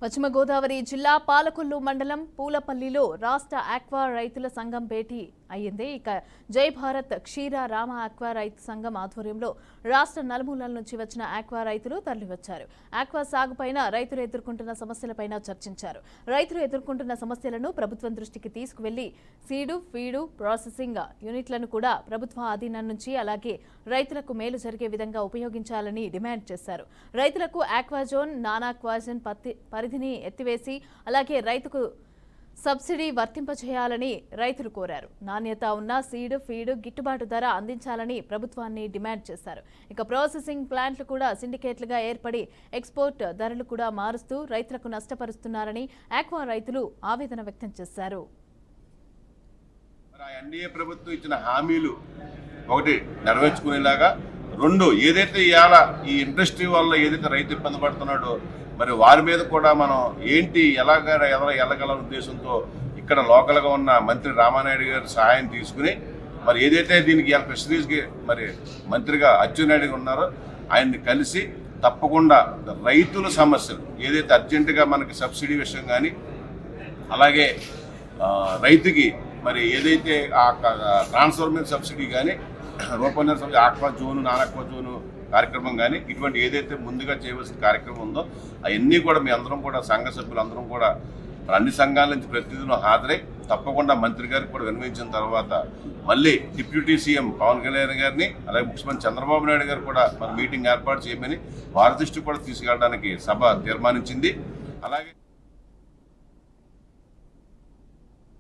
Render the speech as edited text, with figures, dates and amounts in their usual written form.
పశ్చిమ గోదావరి జిల్లా పాలకొల్లు మండలం పూలపల్లిలో రాష్ట్ర ఆక్వా రైతుల సంఘం భేటీ అయ్యింది. ఇక జై భారత్ క్షీర రామ ఆక్వా రైతు సంఘం ఆధ్వర్యంలో రాష్ట్ర నలుమూలల నుంచి వచ్చిన ఆక్వా రైతులు తరలివచ్చారు. ఆక్వా సాగుపైన రైతులు ఎదుర్కొంటున్న సమస్యలపైన చర్చించారు. రైతులు ఎదుర్కొంటున్న సమస్యలను ప్రభుత్వం దృష్టికి తీసుకువెళ్లి సీడు ఫీడు ప్రాసెసింగ్ యూనిట్లను కూడా ప్రభుత్వ ఆధీనం నుంచి అలాగే రైతులకు మేలు జరిగే విధంగా ఉపయోగించాలని డిమాండ్ చేశారు. రైతులకు ఆక్వా జోన్ నానాక్వా జోన్ పరిధిని ఎత్తివేసి అలాగే రైతుకు సబ్సిడీ వర్తింపచేయాలని రైతులు కోరారు. నాణ్యత ఉన్న సీడ్ ఫీడ్ గిట్టుబాటు ధర అందించాలని ప్రభుత్వాన్ని డిమాండ్ చేశారు. ఇక ప్రాసెసింగ్ ప్లాంట్లు కూడా సిండికేట్లుగా ఏర్పడి ఎక్స్పోర్ట్ ధరలు కూడా మారుస్తూ రైతులకు నష్టపరుస్తున్నారని ఆక్వా రైతులు ఆవేదన వ్యక్తం చేశారు. ఎన్డీఏ ప్రభుత్వం ఇచ్చిన హామీలు ఒకటి నెరవేర్చుకునేలాగా, రెండు ఏదైతే ఇవాళ ఈ ఇండస్ట్రీ వల్ల ఏదైతే రైతు ఇబ్బంది పడుతున్నాడో మరి వారి మీద కూడా మనం ఏంటి ఎలాగల ఉద్దేశంతో ఇక్కడ లోకల్గా ఉన్న మంత్రి రామానాయుడు గారి సహాయం తీసుకుని మరి ఏదైతే దీనికి ఇలా ఫిషరీస్కి మరి మంత్రిగా అచ్చెన్నాయుడు ఉన్నారో ఆయన్ని కలిసి తప్పకుండా రైతుల సమస్యలు ఏదైతే అర్జెంటుగా మనకి సబ్సిడీ విషయం కానీ అలాగే రైతుకి మరి ఏదైతే ఆ ట్రాన్స్ఫర్మేషన్ సబ్సిడీ కానీ రూపొందిన సబ్సిడీ ఆక్వా జోను నానాక్వా జోను కార్యక్రమం కానీ ఇటువంటి ఏదైతే ముందుగా చేయవలసిన కార్యక్రమం ఉందో అవన్నీ కూడా మీ అందరం కూడా సంఘ సభ్యులందరం కూడా అన్ని సంఘాల నుంచి ప్రతినిధులు హాజరై తప్పకుండా మంత్రి గారికి కూడా విన్నవించిన తర్వాత మళ్ళీ డిప్యూటీ సీఎం పవన్ కళ్యాణ్ గారిని అలాగే ముఖ్యమంత్రి చంద్రబాబు నాయుడు గారు కూడా మరి మీటింగ్ ఏర్పాటు చేయమని వారి దృష్టి కూడా తీసుకెళ్ళడానికి సభ తీర్మానించింది. అలాగే